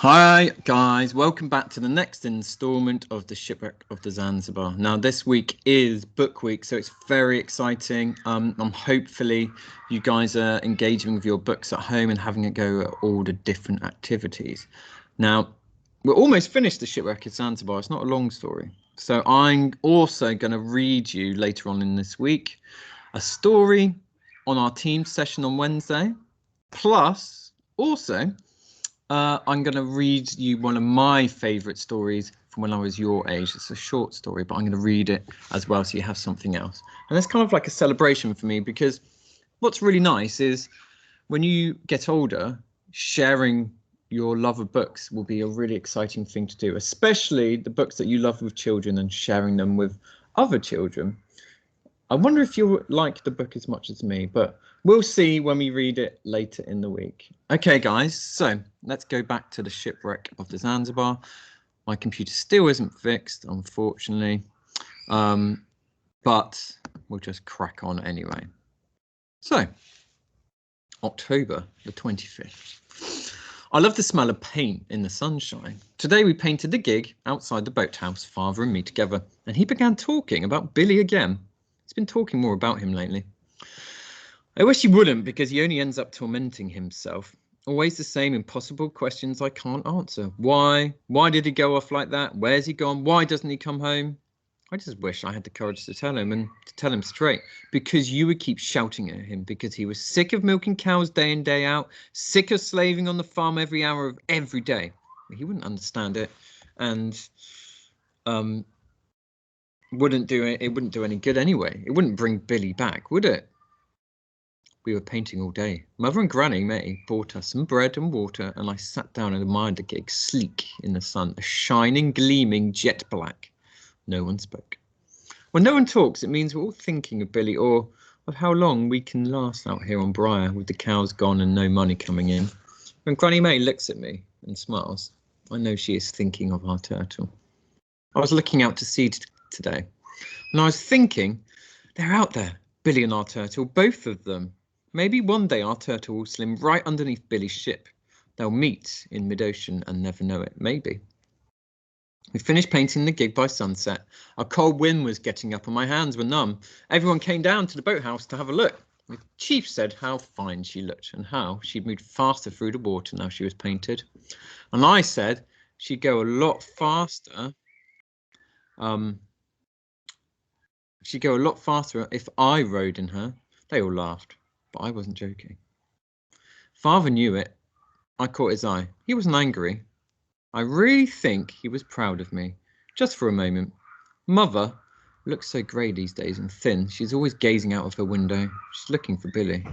Hi guys, welcome back to the next instalment of the Shipwreck of the Zanzibar. Now this week is book week, so it's very exciting. Hopefully you guys are engaging with your books at home and having a go at all the different activities. Now we're almost finished the Shipwreck of Zanzibar. It's not a long story. So I'm also going to read you later on in this week a story on our team session on Wednesday, plus also I'm going to read you one of my favourite stories from when I was your age. It's a short story, but I'm going to read it as well so you have something else. And it's kind of like a celebration for me, because what's really nice is when you get older, sharing your love of books will be a really exciting thing to do, especially the books that you love with children and sharing them with other children. I wonder if you'll like the book as much as me, but we'll see when we read it later in the week. Okay, guys, so let's go back to the Shipwreck of the Zanzibar. My computer still isn't fixed, unfortunately, but we'll just crack on anyway. So, October the 25th. I love the smell of paint in the sunshine. Today we painted the gig outside the boathouse, Father and me together, and he began talking about Billy again. He's been talking more about him lately. I wish he wouldn't, because he only ends up tormenting himself. Always the same impossible questions I can't answer. Why? Why did he go off like that? Where's he gone? Why doesn't he come home? I just wish I had the courage to tell him, and to tell him straight, because you would keep shouting at him because he was sick of milking cows day in, day out, sick of slaving on the farm every hour of every day. He wouldn't understand it, and wouldn't do it. It wouldn't do any good anyway. It wouldn't bring Billy back, would it? We were painting all day. Mother and Granny May bought us some bread and water, and I sat down and admired the gig, sleek in the sun, a shining, gleaming jet black. No one spoke. When no one talks, it means we're all thinking of Billy, or of how long we can last out here on Briar with the cows gone and no money coming in. When Granny May looks at me and smiles, I know she is thinking of our turtle. I was looking out to sea today, and I was thinking, they're out there, Billy and our turtle, both of them. Maybe one day our turtle will swim right underneath Billy's ship. They'll meet in mid-ocean and never know it, maybe. We finished painting the gig by sunset. A cold wind was getting up and my hands were numb. Everyone came down to the boathouse to have a look. The chief said how fine she looked and how she'd moved faster through the water now she was painted. And I said she'd go a lot faster. She'd go a lot faster if I rode in her. They all laughed, but I wasn't joking. Father knew it. I caught his eye. He wasn't angry. I really think he was proud of me, just for a moment. Mother looks so grey these days and thin. She's always gazing out of her window. She's looking for Billy.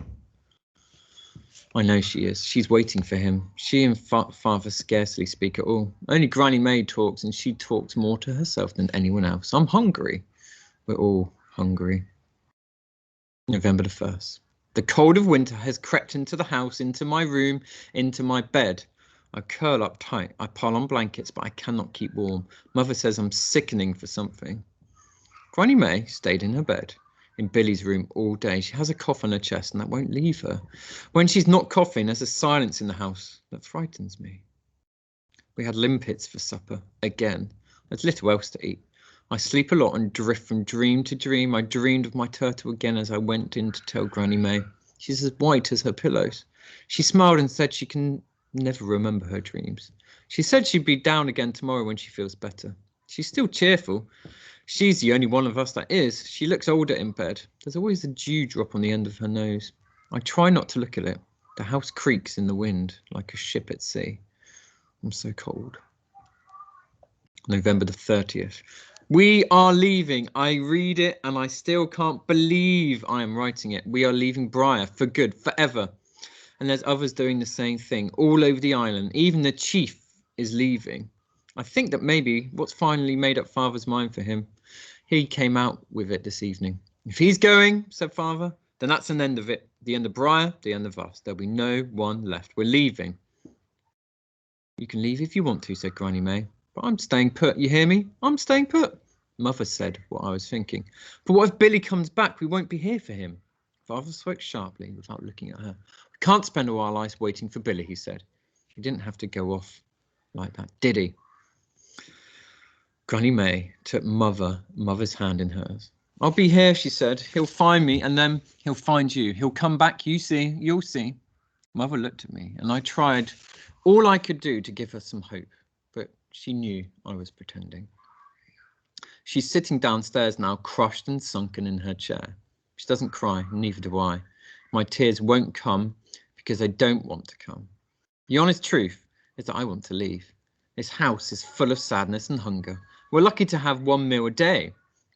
I know she is. She's waiting for him. She and Father scarcely speak at all. Only Granny May talks, and she talks more to herself than anyone else. I'm hungry. We're all hungry. November the 1st. The cold of winter has crept into the house, into my room, into my bed. I curl up tight. I pile on blankets, but I cannot keep warm. Mother says I'm sickening for something. Granny May stayed in her bed in Billy's room all day. She has a cough on her chest, and that won't leave her. When she's not coughing, there's a silence in the house that frightens me. We had limpets for supper again. There's little else to eat. I sleep a lot and drift from dream to dream. I dreamed of my turtle again as I went in to tell Granny May. She's as white as her pillows. She smiled and said she can never remember her dreams. She said she'd be down again tomorrow when she feels better. She's still cheerful. She's the only one of us that is. She looks older in bed. There's always a dewdrop on the end of her nose. I try not to look at it. The house creaks in the wind like a ship at sea. I'm so cold. November the 30th. We are leaving. I read it and I still can't believe I am writing it. We are leaving Briar for good, forever. And there's others doing the same thing all over the island. Even the chief is leaving. I think that maybe what's finally made up Father's mind for him. He came out with it this evening. If he's going, said Father, then that's an end of it. The end of Briar, the end of us. There'll be no one left. We're leaving. You can leave if you want to, said Granny May. But I'm staying put, you hear me? I'm staying put. Mother said what I was thinking. But what if Billy comes back? We won't be here for him. Father spoke sharply without looking at her. We can't spend all our lives waiting for Billy, he said. He didn't have to go off like that, did he? Granny May took Mother's hand in hers. I'll be here, she said. He'll find me, and then he'll find you. He'll come back, you see, you'll see. Mother looked at me, and I tried all I could do to give her some hope, but she knew I was pretending. She's sitting downstairs now, crushed and sunken in her chair. She doesn't cry, neither do I. My tears won't come because they don't want to come. The honest truth is that I want to leave. This house is full of sadness and hunger. We're lucky to have 1 meal a day.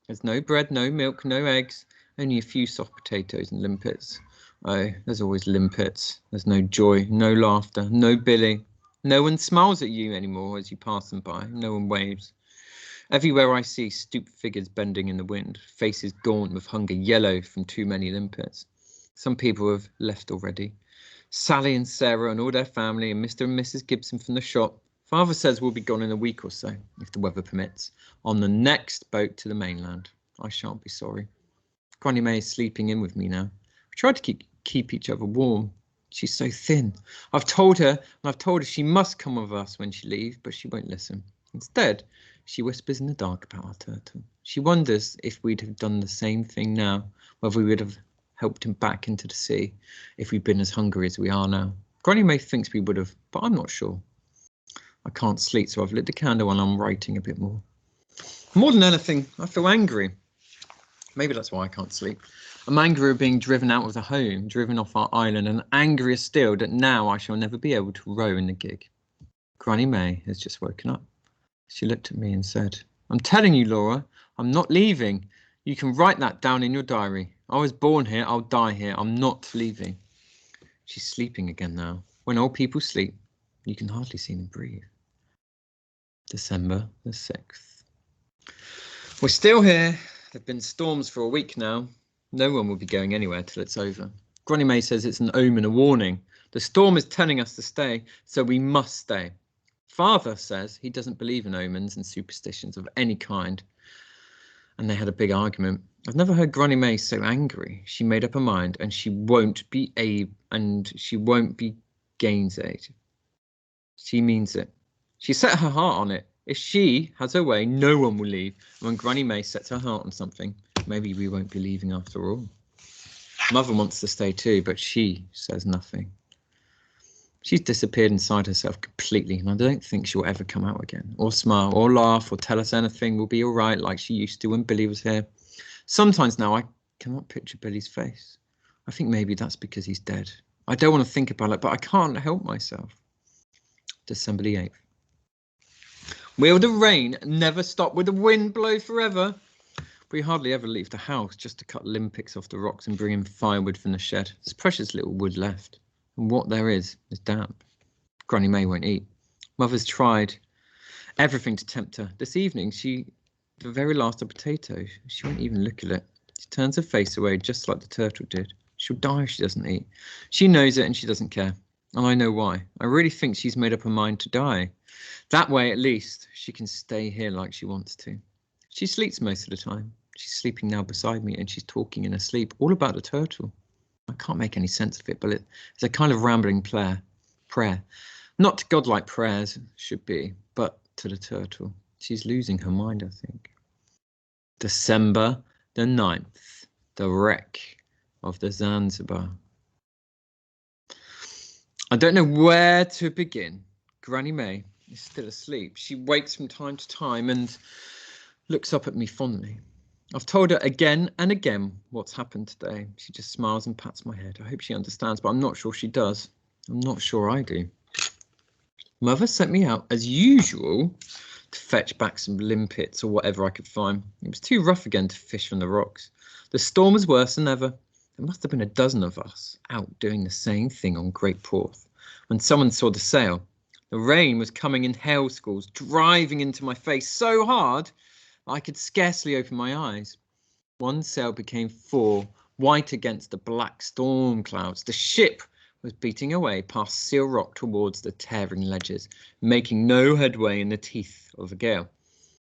There's no bread, no milk, no eggs, only a few soft potatoes and limpets. Oh, there's always limpets. There's no joy, no laughter, no Billy. No one smiles at you anymore as you pass them by. No one waves. Everywhere I see stooped figures bending in the wind, faces gaunt with hunger, yellow from too many limpets. Some people have left already. Sally and Sarah and all their family, and Mr. and Mrs. Gibson from the shop. Father says we'll be gone in a week or so, if the weather permits, on the next boat to the mainland. I shan't be sorry. Granny May is sleeping in with me now. We tried to keep each other warm. She's so thin. I've told her she must come with us when she leaves, but she won't listen. Instead, she whispers in the dark about our turtle. She wonders if we'd have done the same thing now, whether we would have helped him back into the sea if we'd been as hungry as we are now. Granny May thinks we would have, but I'm not sure. I can't sleep, so I've lit the candle and I'm writing a bit more. More than anything, I feel angry. Maybe that's why I can't sleep. I'm angry at being driven out of the home, driven off our island, and angrier still that now I shall never be able to row in the gig. Granny May has just woken up. She looked at me and said, I'm telling you, Laura, I'm not leaving. You can write that down in your diary. I was born here, I'll die here. I'm not leaving. She's sleeping again now. When old people sleep, you can hardly see them breathe. December the 6th. We're still here. There've been storms for a week now. No one will be going anywhere till it's over. Granny May says it's an omen, a warning. The storm is telling us to stay, so we must stay. Father says he doesn't believe in omens and superstitions of any kind. And they had a big argument. I've never heard Granny May so angry. She made up her mind, and she won't be gainsayed. She means it. She set her heart on it. If she has her way, no one will leave. And when Granny May sets her heart on something, maybe we won't be leaving after all. Mother wants to stay too, but she says nothing. She's disappeared inside herself completely, and I don't think she'll ever come out again, or smile, or laugh, or tell us anything will be all right like she used to when Billy was here. Sometimes now I cannot picture Billy's face. I think maybe that's because he's dead. I don't want to think about it, but I can't help myself. December the 8th. Will the rain never stop? Will the wind blow forever? We hardly ever leave the house just to cut limpets off the rocks and bring in firewood from the shed. There's precious little wood left, and what there is damp. Granny May won't eat. Mother's tried everything to tempt her. This evening, the very last of potatoes. She won't even look at it. She turns her face away just like the turtle did. She'll die if she doesn't eat. She knows it and she doesn't care. And I know why. I really think she's made up her mind to die. That way, at least, she can stay here like she wants to. She sleeps most of the time. She's sleeping now beside me and she's talking in her sleep all about the turtle. I can't make any sense of it, but it's a kind of rambling prayer. Not to godlike prayers should be, but to the turtle. She's losing her mind, I think. December the 9th, the wreck of the Zanzibar. I don't know where to begin. Granny May is still asleep. She wakes from time to time and looks up at me fondly. I've told her again and again what's happened today. She just smiles and pats my head. I hope she understands, but I'm not sure she does. I'm not sure I do. Mother sent me out, as usual, to fetch back some limpets or whatever I could find. It was too rough again to fish from the rocks. The storm was worse than ever. There must have been a dozen of us out doing the same thing on Great Porth when someone saw the sail. The rain was coming in hail squalls, driving into my face so hard I could scarcely open my eyes. One sail became four, white against the black storm clouds. The ship was beating away past Seal Rock towards the tearing ledges, making no headway in the teeth of a gale.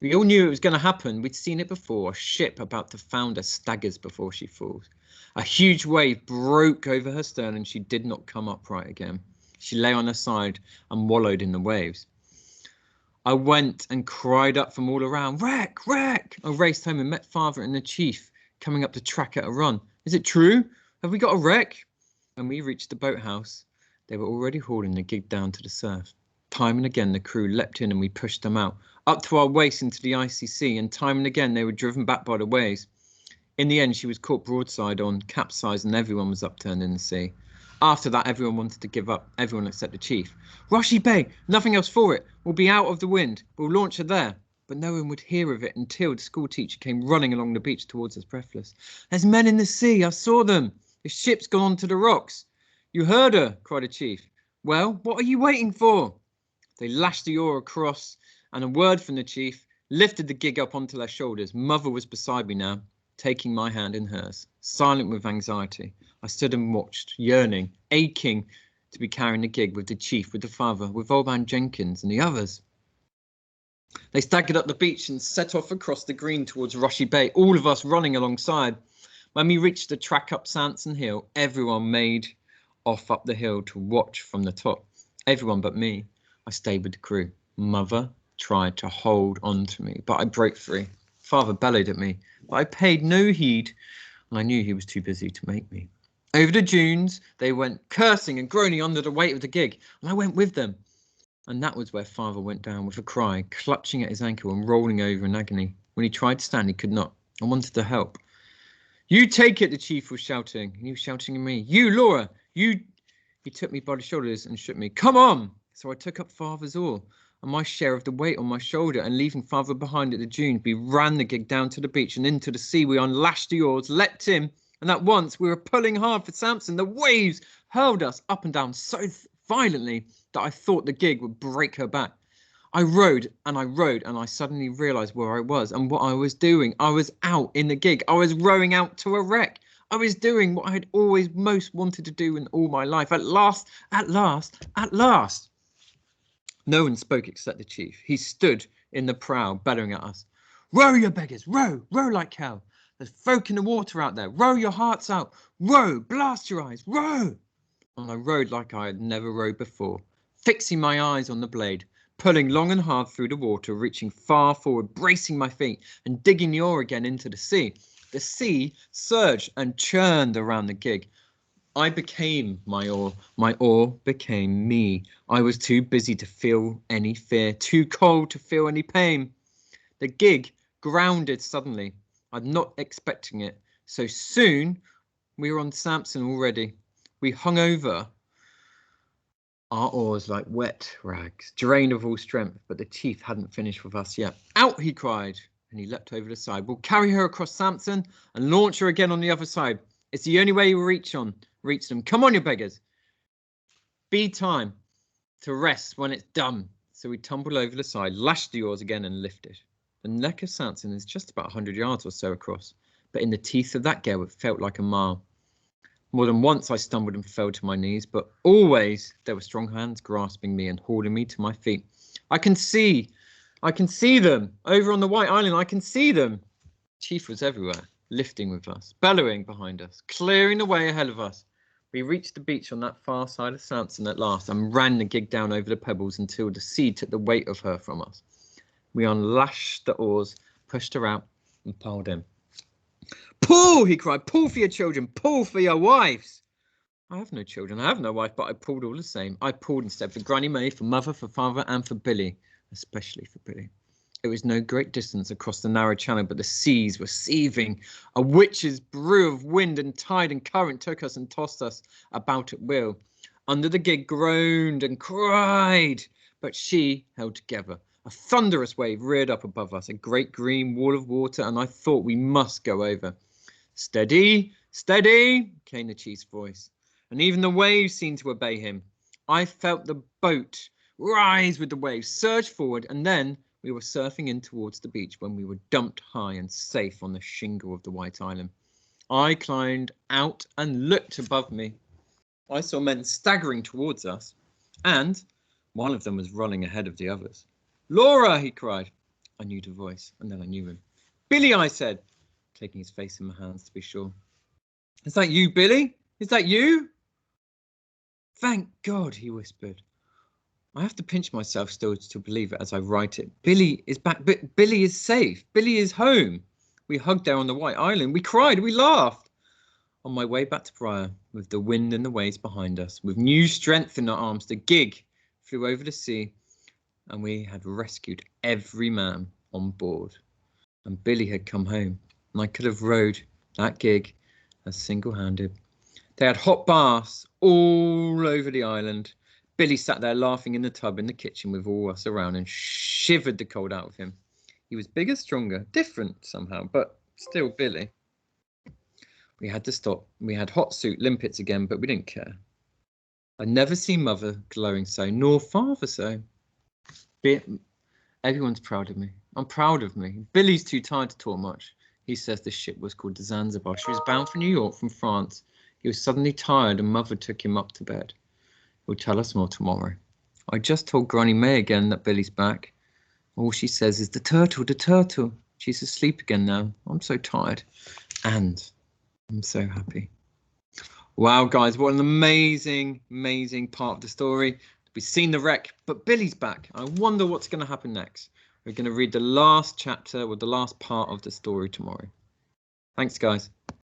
We all knew it was going to happen. We'd seen it before. A ship about to founder staggers before she falls. A huge wave broke over her stern and she did not come upright again. She lay on her side and wallowed in the waves. I went and cried up from all around, "Wreck! Wreck!" I raced home and met Father and the chief coming up the track at a run. "Is it true? Have we got a wreck?" When we reached the boathouse, they were already hauling the gig down to the surf. Time and again the crew leapt in and we pushed them out, up to our waist into the icy sea, and time and again they were driven back by the waves. In the end, she was caught broadside on, capsized, and everyone was upturned in the sea. After that, everyone wanted to give up, everyone except the chief. "Rushy Bay, nothing else for it. We'll be out of the wind. We'll launch her there." But no one would hear of it until the school teacher came running along the beach towards us, breathless. "There's men in the sea. I saw them. The ship's gone onto the rocks." "You heard her," cried the chief. "Well, what are you waiting for?" They lashed the oar across, and a word from the chief lifted the gig up onto their shoulders. Mother was beside me now, taking my hand in hers, silent with anxiety. I stood and watched, yearning, aching to be carrying the gig with the chief, with the father, with old man Jenkins and the others. They staggered up the beach and set off across the green towards Rushy Bay, all of us running alongside. When we reached the track up Sanson Hill, everyone made off up the hill to watch from the top. Everyone but me. I stayed with the crew. Mother tried to hold on to me, but I broke free. Father bellowed at me, but I paid no heed, and I knew he was too busy to make me. Over the dunes, they went cursing and groaning under the weight of the gig, and I went with them. And that was where Father went down with a cry, clutching at his ankle and rolling over in agony. When he tried to stand, he could not. I wanted to help. "You take it," the chief was shouting, and he was shouting at me. "You, Laura, you..." He took me by the shoulders and shook me. "Come on!" So I took up Father's oar and my share of the weight on my shoulder, and leaving Father behind at the dunes, we ran the gig down to the beach and into the sea. We unlashed the oars, leapt in, and at once we were pulling hard for Samson. The waves hurled us up and down so violently that I thought the gig would break her back. I rowed, and I suddenly realised where I was and what I was doing. I was out in the gig. I was rowing out to a wreck. I was doing what I had always most wanted to do in all my life. At last, at last, at last. No one spoke except the chief. He stood in the prow, bellowing at us. "Row, you beggars, row, row like hell. There's folk in the water out there. Row your hearts out. Row, blast your eyes, row." And I rowed like I had never rowed before, fixing my eyes on the blade, pulling long and hard through the water, reaching far forward, bracing my feet, and digging the oar again into the sea. The sea surged and churned around the gig. I became my oar became me. I was too busy to feel any fear, too cold to feel any pain. The gig grounded suddenly. I'm not expecting it. So soon we were on Samson already. We hung over our oars like wet rags, drained of all strength, but the chief hadn't finished with us yet. "Out!" he cried, and he leapt over the side. "We'll carry her across Samson and launch her again on the other side. It's the only way we'll reach them. Come on, you beggars. Be time to rest when it's done." So we tumbled over the side, lashed the oars again and lifted. The neck of Samson is just about 100 yards or so across, but in the teeth of that gale it felt like a mile. More than once I stumbled and fell to my knees, but always there were strong hands grasping me and hauling me to my feet. I can see them over on the White Island. I can see them. Chief was everywhere, lifting with us, bellowing behind us, clearing the way ahead of us. We reached the beach on that far side of Samson at last and ran the gig down over the pebbles until the sea took the weight of her from us. We unlashed the oars, pushed her out, and piled in. "Pull!" he cried. "Pull for your children. Pull for your wives." I have no children. I have no wife, but I pulled all the same. I pulled instead for Granny May, for Mother, for Father, and for Billy, especially for Billy. It was no great distance across the narrow channel, but the seas were seething. A witch's brew of wind and tide and current took us and tossed us about at will. Under the gig groaned and cried, but she held together. A thunderous wave reared up above us, a great green wall of water, and I thought we must go over. "Steady, steady," came the chief's voice, and even the waves seemed to obey him. I felt the boat rise with the waves, surge forward, and then we were surfing in towards the beach when we were dumped high and safe on the shingle of the White Island. I climbed out and looked above me. I saw men staggering towards us, and one of them was running ahead of the others. "Laura!" he cried. I knew the voice, and then I knew him. "Billy!" I said, taking his face in my hands to be sure. "Is that you, Billy? Is that you?" "Thank God," he whispered. I have to pinch myself still to believe it as I write it. Billy is back. Billy is safe. Billy is home. We hugged there on the White Island. We cried. We laughed. On my way back to Briar, with the wind and the waves behind us, with new strength in our arms, the gig flew over the sea, and we had rescued every man on board. And Billy had come home, and I could have rowed that gig as single-handed. They had hot baths all over the island. Billy sat there laughing in the tub in the kitchen with all us around and shivered the cold out of him. He was bigger, stronger, different somehow, but still Billy. We had to stop. We had hot suit limpets again, but we didn't care. I'd never seen Mother glowing so, nor Father so. Everyone's proud of me. I'm proud of me. Billy's too tired to talk much. He says the ship was called the Zanzibar. She was bound for New York from France. He was suddenly tired and Mother took him up to bed. He'll tell us more tomorrow. I just told Granny May again that Billy's back. All she says is, the turtle, the turtle. She's asleep again now. I'm so tired. And I'm so happy. Wow, guys, what an amazing, amazing part of the story. We've seen the wreck, but Billy's back. I wonder what's going to happen next. We're going to read the last chapter or the last part of the story tomorrow. Thanks, guys.